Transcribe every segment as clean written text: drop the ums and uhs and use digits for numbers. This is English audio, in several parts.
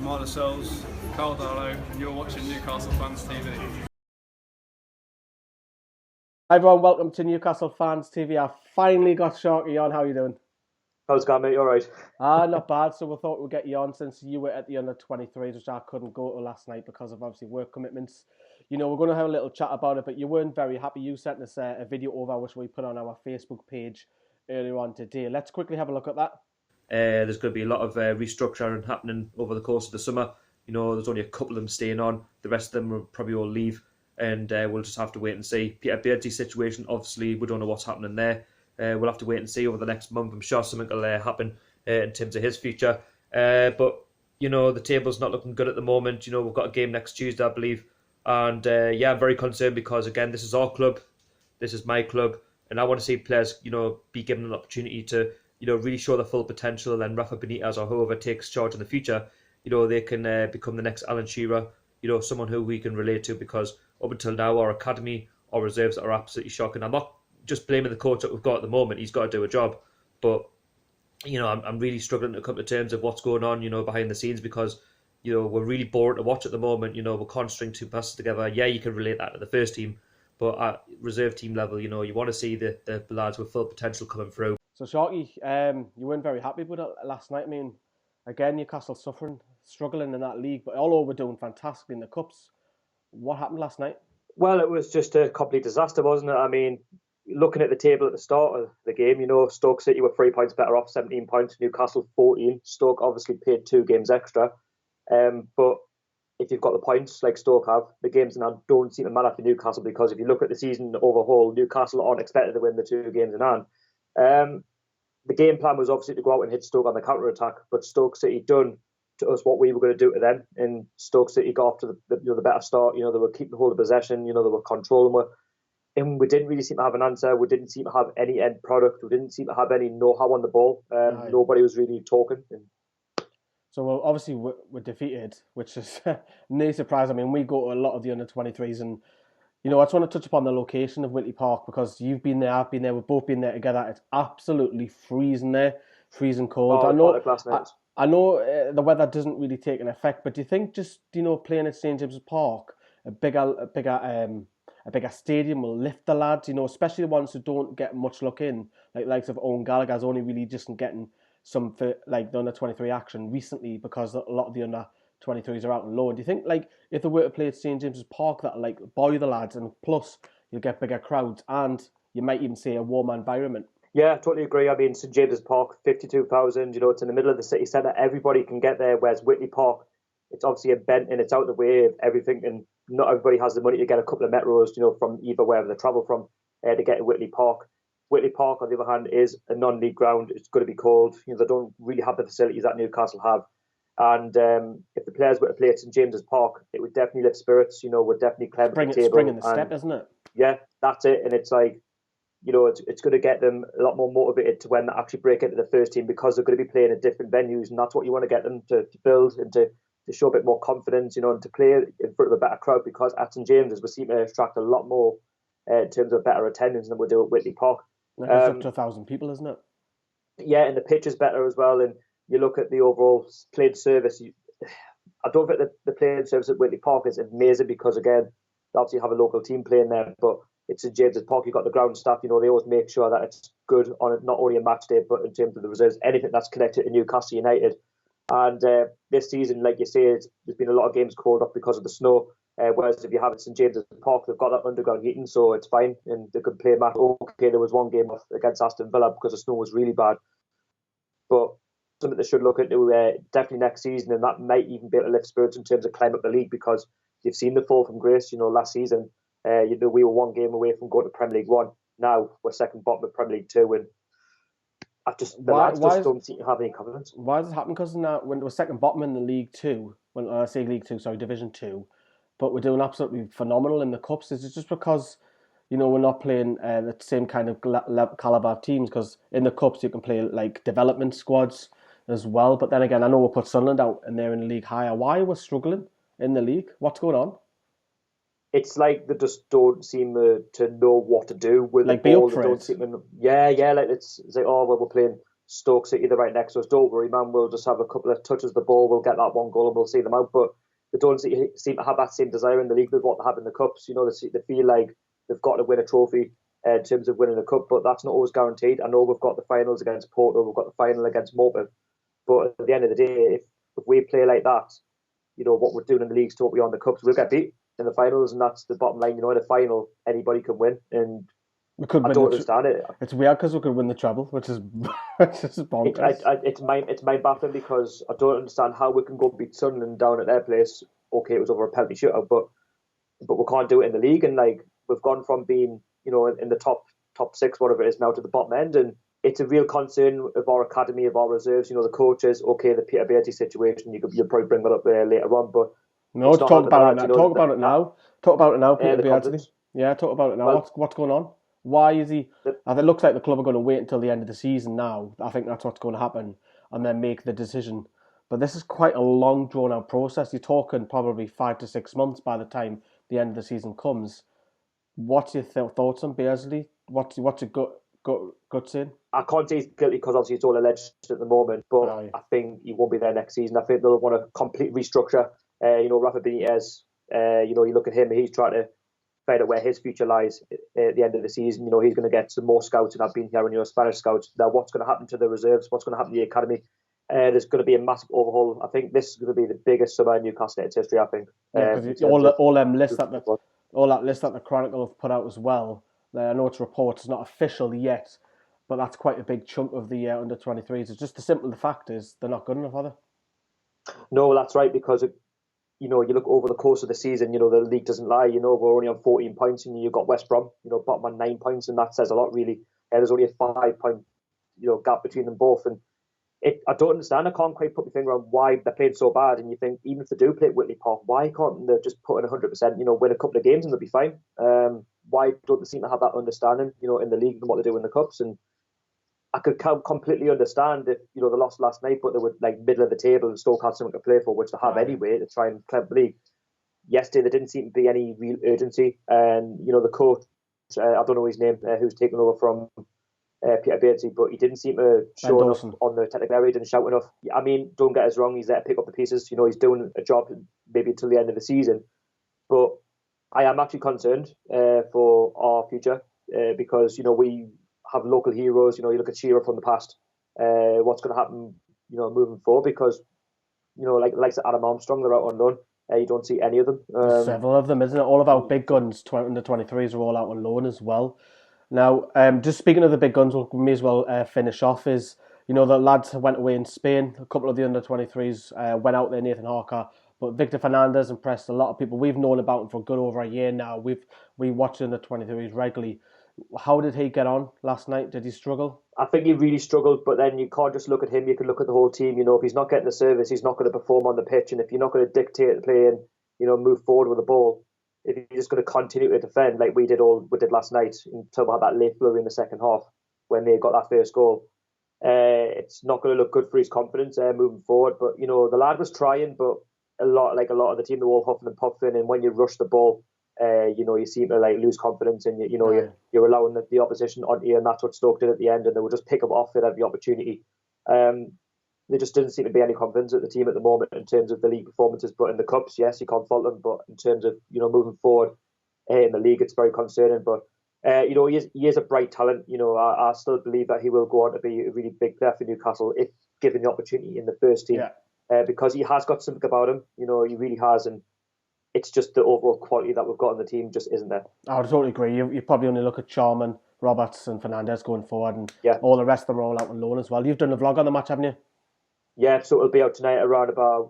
Jamal Lascelles, Carl Darlow, and you're watching Newcastle Fans TV. Hi everyone, welcome to Newcastle Fans TV. I finally got Sharkey on. How are you doing? How's it going, mate? You alright? Not bad. So we thought we'd get you on since you were at the U23's, which I couldn't go to last night because of obviously work commitments. You know, we're going to have a little chat about it, but you weren't very happy. You sent us a video over, which we put on our Facebook page earlier on today. Let's quickly have a look at that. There's going to be a lot of restructuring happening over the course of the summer. You know, there's only a couple of them staying on. The rest of them will probably all leave, and we'll just have to wait and see. Peter Beardsley's situation, obviously, we don't know what's happening there. We'll have to wait and see over the next month. I'm sure something will happen in terms of his future. But, you know, the table's not looking good at the moment. You know, we've got a game next Tuesday, I believe. And, I'm very concerned because, again, this is our club. This is my club. And I want to see players, you know, be given an opportunity to, you know, really show their full potential. And Rafa Benitez or whoever takes charge in the future, you know, they can become the next Alan Shearer, you know, someone who we can relate to, because up until now, our academy, our reserves are absolutely shocking. I'm not just blaming the coach that we've got at the moment. He's got to do a job. But, you know, I'm really struggling to come to terms of what's going on, you know, behind the scenes, because, you know, we're really bored to watch at the moment. You know, we can't string two passes together. Yeah, you can relate that to the first team, but at reserve team level, you know, you want to see the lads with full potential coming through. So, Sharkey, you weren't very happy with it last night. I mean, again, Newcastle struggling in that league, but although we're doing fantastically in the Cups, what happened last night? Well, it was just a complete disaster, wasn't it? I mean, looking at the table at the start of the game, you know, Stoke City were 3 points better off, 17 points, Newcastle 14. Stoke obviously paid 2 games extra. But if you've got the points like Stoke have, the games now don't seem to matter for Newcastle, because if you look at the season overall, Newcastle aren't expected to win the 2 games in hand. The game plan was obviously to go out and hit Stoke on the counter-attack, but Stoke City done to us what we were going to do to them, and Stoke City got off to the better start. You know, they were keeping hold of possession, you know, they were controlling, and we didn't really seem to have an answer. We didn't seem to have any end product. We didn't seem to have any know-how on the ball. Nobody was really talking. So, well, obviously, we're defeated, which is no surprise. I mean, we go to a lot of the under-23s, and, you know, I just want to touch upon the location of Whitley Park, because you've been there, I've been there, we've both been there together. It's absolutely freezing there, freezing cold. I know the weather doesn't really take an effect, but do you think just, you know, playing at St James's Park, a bigger stadium will lift the lads, you know, especially the ones who don't get much luck in, like likes of Owen Gallagher's only really just getting some for like the under-23 action recently, because a lot of the under-23s are out on loan. Do you think, like, if they were to play at St James's Park, that'll like buoy the lads, and plus you'll get bigger crowds, and you might even see a warmer environment? Yeah, I totally agree. I mean, St James's Park, 52,000, you know, it's in the middle of the city centre. Everybody can get there, whereas Whitley Park, it's obviously a bent and it's out of the way of everything, and not everybody has the money to get a couple of metros, you know, from either wherever they travel from to get to Whitley Park. Whitley Park, on the other hand, is a non-league ground. It's going to be cold. You know, they don't really have the facilities that Newcastle have. And if the players were to play at St James's Park, it would definitely lift spirits. You know, would definitely climb the table. Spring in the step, isn't it? Yeah, that's it. And it's like, you know, it's going to get them a lot more motivated to when they actually break into the first team, because they're going to be playing at different venues, and that's what you want to get them to build and to show a bit more confidence, you know, and to play in front of a better crowd, because at St James's we seem to attract a lot more in terms of better attendance than we do at Whitley Park. It's up to 1,000 people, isn't it? Yeah, and the pitch is better as well. And you look at the overall playing service. I don't think the playing service at Whitley Park is amazing, because, again, they obviously have a local team playing there, but it's St James's Park. You've got the ground staff. You know, they always make sure that it's good on not only a match day, but in terms of the reserves, anything that's connected to Newcastle United. And this season, like you say, there's been a lot of games called up because of the snow. Whereas if you have it St James's Park, they've got that underground heating, so it's fine, and they could play a match. Okay, there was one game against Aston Villa because the snow was really bad, but something they should look into definitely next season, and that might even be able to lift spirits in terms of climb up the league, because you've seen the fall from grace. You know, last season, you know, we were one game away from going to Premier League 1. Now we're second bottom of Premier League 2, and the lads just don't seem to have any confidence. Why does it happen? Because now, when we're second bottom in the League 2, when I say League 2, sorry, Division 2, but we're doing absolutely phenomenal in the Cups. Is it just because, you know, we're not playing the same kind of calibre of teams? Because in the Cups you can play like development squads as well. But then again, I know we'll put Sunderland out and they're in the league higher. Why are we struggling in the league? What's going on? It's like they just don't seem to know what to do with like the ball. Be up for they don't it. seem to, like it's like, oh well, we're playing Stoke City, they're right next to us. Don't worry, man. We'll just have a couple of touches of the ball. We'll get that one goal and we'll see them out. But they don't seem to have that same desire in the league with what they have in the cups. You know, they feel like they've got to win a trophy in terms of winning a cup, but that's not always guaranteed. I know we've got the finals against Porto, we've got the final against Morpeth, but at the end of the day, if we play like that, you know, what we're doing in the leagues to what we are in the cups, we'll get beat in the finals, and that's the bottom line. You know, in the final, anybody can win, and we could I don't understand it. It's weird because we could win the treble, which is bonkers. It's mind baffling because I don't understand how we can go beat Sunderland down at their place. Okay, it was over a penalty shootout, but we can't do it in the league, and like we've gone from being, you know, in the top six, whatever it is, now to the bottom end, and it's a real concern of our academy, of our reserves. You know, the coaches. Okay, the Peter Beattie situation. You'll probably bring that up later on, but no, talk about it now. Talk about it now. Talk about it now, Peter Beattie. Confidence. Yeah, talk about it now. Well, what's going on? Why is he? It looks like the club are going to wait until the end of the season now. I think that's what's going to happen, and then make the decision. But this is quite a long, drawn-out process. You're talking probably 5 to 6 months by the time the end of the season comes. What's your thoughts on Beardsley? What's your gut saying? I can't say he's guilty because obviously it's all alleged at the moment, but I think he won't be there next season. I think they'll want a complete restructure. You know, Rafa Benitez, you know, you look at him, he's trying to find out where his future lies at the end of the season. You know, he's going to get some more scouts, and I've been hearing, you know, Spanish scouts. Now, what's going to happen to the reserves? What's going to happen to the academy? There's going to be a massive overhaul. I think this is going to be the biggest summer in Newcastle United's history, I think. All that list that the Chronicle have put out as well. I know it's reports, it's not official yet, but that's quite a big chunk of the under 23s. It's just the fact is they're not good enough, are they? No, that's right, because you know, you look over the course of the season, you know, the league doesn't lie. You know, we're only on 14 points, and you've got West Brom, you know, bottom on 9 points, and that says a lot, really. There's only a 5-point, you know, gap between them both, and I don't understand. I can't quite put my finger on why they're playing so bad. And you think, even if they do play at Whitley Park, why can't they just put in 100%? You know, win a couple of games and they'll be fine. Why don't they seem to have that understanding, you know, in the league and what they do in the cups? And I could completely understand if, you know, they lost last night, but they were like middle of the table and Stoke had something to play for, which they have anyway, to try and clear the league. Yesterday, there didn't seem to be any real urgency, and you know, the coach, I don't know his name, who's taken over from Peter Beattie, but he didn't seem to show enough on the technical area, didn't shout enough. I mean, don't get us wrong, he's there to pick up the pieces. You know, he's doing a job maybe until the end of the season. But I am actually concerned for our future because, you know, we have local heroes. You know, you look at Shearer from the past. What's going to happen, you know, moving forward? Because, you know, like Adam Armstrong, they're out on loan. You don't see any of them. Several of them, isn't it? All of our big guns, under 23s, are all out on loan as well. Now, just speaking of the big guns, we may as well finish off. Is, you know, the lads went away in Spain. A couple of the under 23s went out there. Nathan Harker, but Victor Fernandez impressed a lot of people. We've known about him for good over a year now. We watch under 23s regularly. How did he get on last night? Did he struggle? I think he really struggled, but then you can't just look at him. You can look at the whole team. You know, if he's not getting the service, he's not going to perform on the pitch, and if you're not going to dictate the play and, you know, move forward with the ball, if you're just going to continue to defend like we did last night until we had that late flurry in the second half when they got that first goal, it's not going to look good for his confidence moving forward. But, you know, the lad was trying, but a lot of the team, they're all huffing and puffing, and when you rush the ball, you know, you seem to like lose confidence, and you're allowing the opposition onto you, and that's what Stoke did at the end, and they would just pick them off at every opportunity. There just didn't seem to be any confidence at the team at the moment in terms of the league performances. But in the cups, yes, you can't fault them. But in terms of, you know, moving forward in the league, it's very concerning. But you know, he is a bright talent. You know, I still believe that he will go on to be a really big player for Newcastle if given the opportunity in the first team, because he has got something about him. You know, he really has, and it's just the overall quality that we've got on the team just isn't there. I would totally agree. You probably only look at Charman, Roberts, and Fernandez going forward, and all the rest of them are all out on loan as well. You've done a vlog on the match, haven't you? Yeah, so it'll be out tonight around about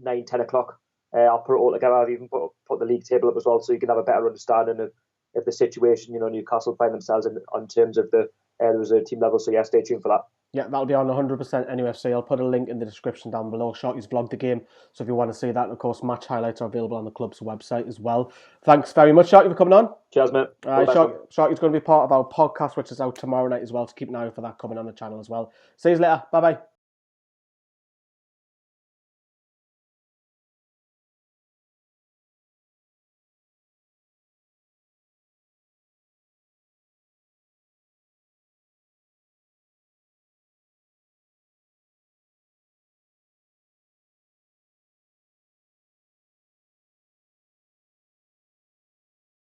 9-10 o'clock. I'll put it all together. I've even put the league table up as well, so you can have a better understanding of the situation, you know, Newcastle find themselves in terms of the reserve team level. So yeah, stay tuned for that. Yeah, that'll be on 100% NUFC. I'll put a link in the description down below. Sharkey's vlogged the game, so if you want to see that, and of course, match highlights are available on the club's website as well. Thanks very much, Sharkey, for coming on. Cheers, mate. All right, Sharkey's going to be part of our podcast, which is out tomorrow night as well, so keep an eye out for that coming on the channel as well. See you later. Bye-bye.